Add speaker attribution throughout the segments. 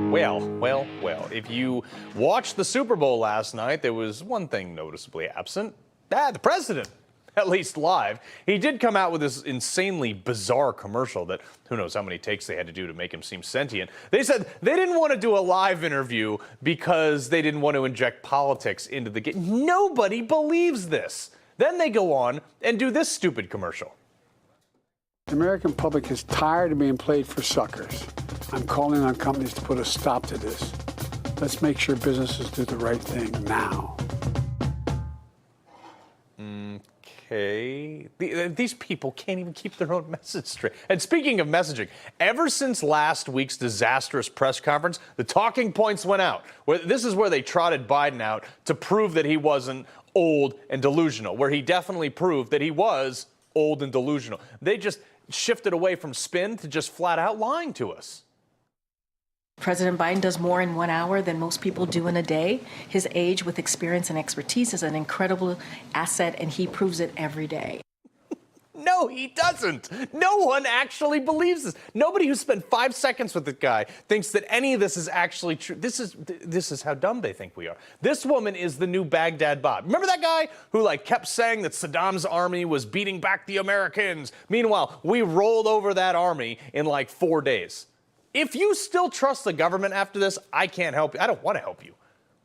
Speaker 1: Well. If you watched the Super Bowl last night, there was one thing noticeably absent. The president, at least live. He did come out with this insanely bizarre commercial that who knows how many takes they had to do to make him seem sentient. They said they didn't want to do a live interview because they didn't want to inject politics into the game. Nobody believes this. Then they go on and do this stupid commercial.
Speaker 2: The American public is tired of being played for suckers. I'm calling on companies to put a stop to this. Let's make sure businesses do the right thing now.
Speaker 1: Okay. These people can't even keep their own message straight. And speaking of messaging, ever since last week's disastrous press conference, the talking points went out. This is where they trotted Biden out to prove that he wasn't old and delusional, where he definitely proved that he was old and delusional. They just shifted away from spin to just flat out lying to us.
Speaker 3: President Biden does more in 1 hour than most people do in a day. His age with experience and expertise is an incredible asset, and he proves it every day.
Speaker 1: No, he doesn't. No one actually believes this. Nobody who spent 5 seconds with the guy thinks that any of this is actually true. This is how dumb they think we are. This woman is the new Baghdad Bob. Remember that guy who kept saying that Saddam's army was beating back the Americans? Meanwhile, we rolled over that army in 4 days. If you still trust the government after this, I can't help you. I don't want to help you.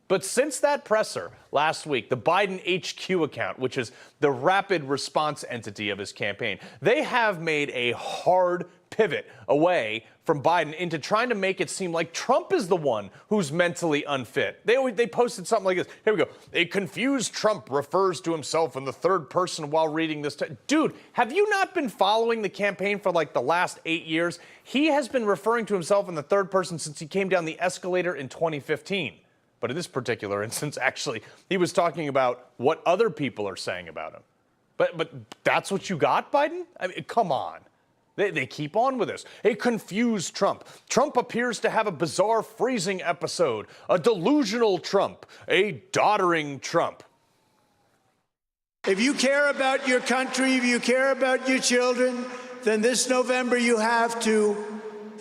Speaker 1: But since that presser last week, the Biden HQ account, which is the rapid response entity of his campaign, they have made a hard pivot away from Biden into trying to make it seem like Trump is the one who's mentally unfit. They posted something like this. Here we go. A confused Trump refers to himself in the third person while reading this. Dude, have you not been following the campaign for the last 8 years? He has been referring to himself in the third person since he came down the escalator in 2015. But in this particular instance, actually, he was talking about what other people are saying about him. But that's what you got, Biden? I mean, come on. They keep on with this. A confused Trump. Trump appears to have a bizarre freezing episode. A delusional Trump. A doddering Trump.
Speaker 4: If you care about your country, if you care about your children, then this November you have to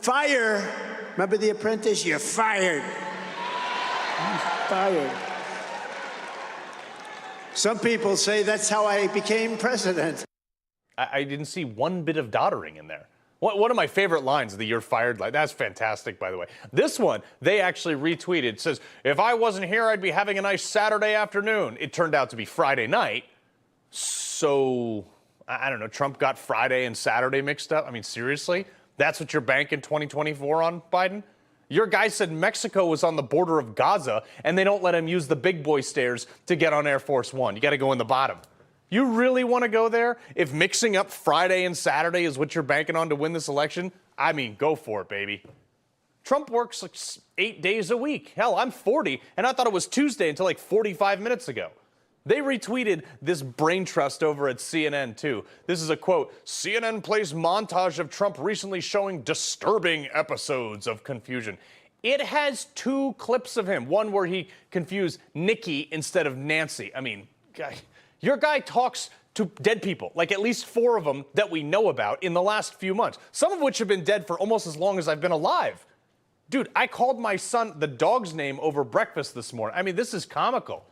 Speaker 4: fire. Remember The Apprentice? You're fired. Fired. Some people say that's how I became president.
Speaker 1: I didn't see one bit of doddering in there. One of my favorite lines of the "you're fired" that's fantastic, by the way. This one, they actually retweeted. It says, if I wasn't here, I'd be having a nice Saturday afternoon. It turned out to be Friday night. So, I don't know, Trump got Friday and Saturday mixed up? I mean, seriously? That's what you're banking 2024 on, Biden? Your guy said Mexico was on the border of Gaza, and they don't let him use the big boy stairs to get on Air Force One. You got to go in the bottom. You really want to go there? If mixing up Friday and Saturday is what you're banking on to win this election, I mean, go for it, baby. Trump works 8 days a week. Hell, I'm 40, and I thought it was Tuesday until 45 minutes ago. They retweeted this brain trust over at CNN, too. This is a quote. CNN plays montage of Trump recently showing disturbing episodes of confusion. It has 2 clips of him. One where he confused Nikki instead of Nancy. I mean, your guy talks to dead people, at least 4 of them that we know about in the last few months, some of which have been dead for almost as long as I've been alive. Dude, I called my son the dog's name over breakfast this morning. I mean, this is comical.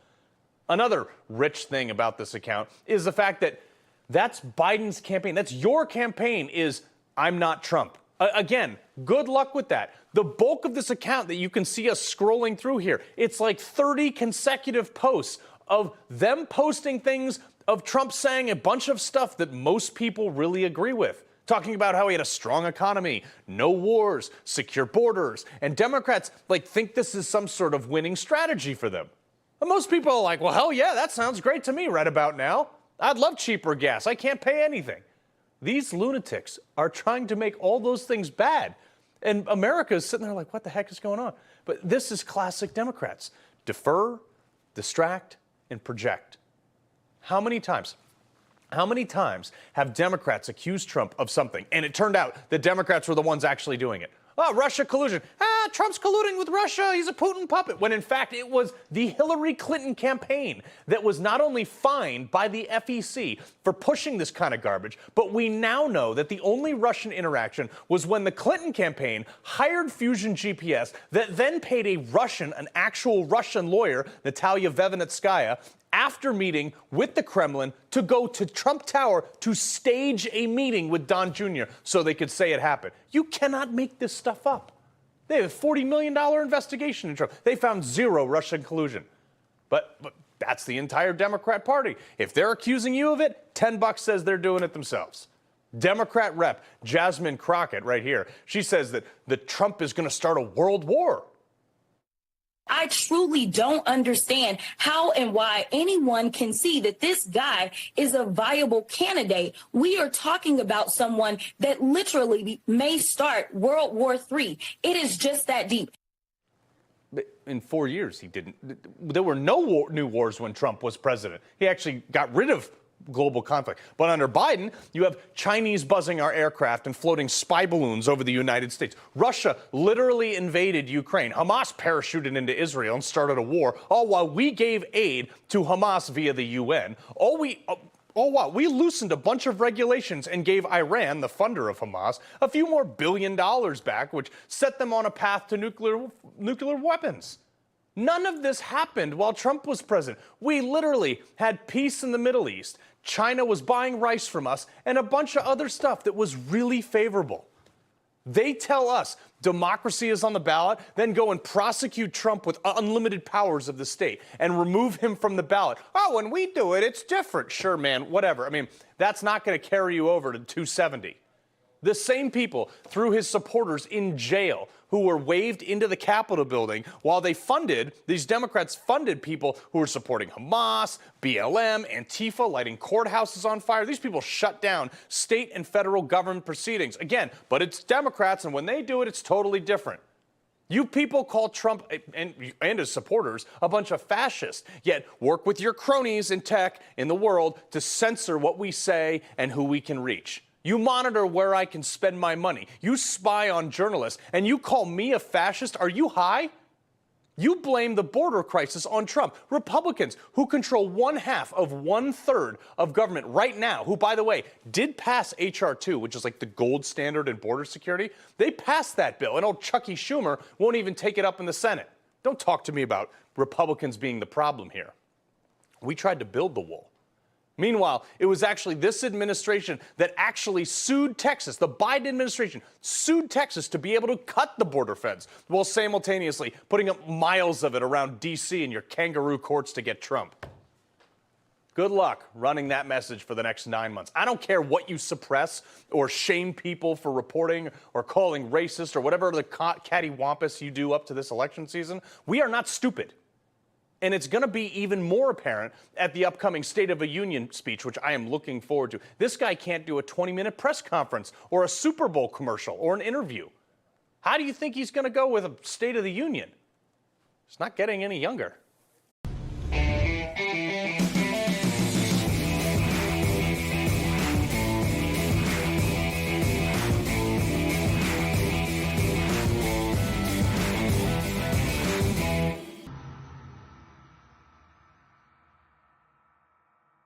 Speaker 1: Another rich thing about this account is the fact that that's Biden's campaign. That's your campaign is, I'm not Trump. Again, good luck with that. The bulk of this account that you can see us scrolling through here, it's 30 consecutive posts of them posting things of Trump saying a bunch of stuff that most people really agree with. Talking about how he had a strong economy, no wars, secure borders, and Democrats think this is some sort of winning strategy for them. And most people are like, well, hell yeah, that sounds great to me right about now. I'd love cheaper gas. I can't pay anything. These lunatics are trying to make all those things bad. And America is sitting there what the heck is going on? But this is classic Democrats. Defer, distract, and project. How many times have Democrats accused Trump of something, and it turned out the Democrats were the ones actually doing it? Oh, Russia collusion. Trump's colluding with Russia, he's a Putin puppet, when in fact it was the Hillary Clinton campaign that was not only fined by the FEC for pushing this kind of garbage, but we now know that the only Russian interaction was when the Clinton campaign hired Fusion GPS that then paid an actual Russian lawyer, Natalia Vevanetskaya, after meeting with the Kremlin to go to Trump Tower to stage a meeting with Don Jr. so they could say it happened. You cannot make this stuff up. They have a $40 million investigation in Trump. They found zero Russian collusion. But that's the entire Democrat Party. If they're accusing you of it, $10 says they're doing it themselves. Democrat rep Jasmine Crockett right here, she says that Trump is going to start a world war.
Speaker 5: I truly don't understand how and why anyone can see that this guy is a viable candidate. We are talking about someone that literally may start World War III. It is just that deep.
Speaker 1: In 4 years, he didn't. There were no new wars when Trump was president. He actually got rid of global conflict. But under Biden, you have Chinese buzzing our aircraft and floating spy balloons over the United States. Russia literally invaded Ukraine. Hamas parachuted into Israel and started a war, all while we gave aid to Hamas via the UN. We loosened a bunch of regulations and gave Iran, the funder of Hamas, a few more $1 billion back, which set them on a path to nuclear weapons. None of this happened while Trump was president. We literally had peace in the Middle East. China was buying rice from us and a bunch of other stuff that was really favorable. They tell us democracy is on the ballot, then go and prosecute Trump with unlimited powers of the state and remove him from the ballot. Oh, when we do it, it's different. Sure, man, whatever. I mean, that's not going to carry you over to 270. The same people threw his supporters in jail who were waved into the Capitol building while these Democrats funded people who were supporting Hamas, BLM, Antifa, lighting courthouses on fire. These people shut down state and federal government proceedings. Again, but it's Democrats, and when they do it, it's totally different. You people call Trump and his supporters a bunch of fascists, yet work with your cronies in tech in the world to censor what we say and who we can reach. You monitor where I can spend my money. You spy on journalists, and you call me a fascist? Are you high? You blame the border crisis on Trump. Republicans who control 1/2 of 1/3 of government right now, who, by the way, did pass H.R. 2, which is like the gold standard in border security, they passed that bill, and old Chucky Schumer won't even take it up in the Senate. Don't talk to me about Republicans being the problem here. We tried to build the wall. Meanwhile, it was actually this administration that actually sued Texas. The Biden administration sued Texas to be able to cut the border fence while simultaneously putting up miles of it around D.C. in your kangaroo courts to get Trump. Good luck running that message for the next 9 months. I don't care what you suppress or shame people for reporting or calling racist or whatever the cattywampus you do up to this election season. We are not stupid. And it's going to be even more apparent at the upcoming State of the Union speech, which I am looking forward to. This guy can't do a 20-minute press conference or a Super Bowl commercial or an interview. How do you think he's going to go with a State of the Union? He's not getting any younger.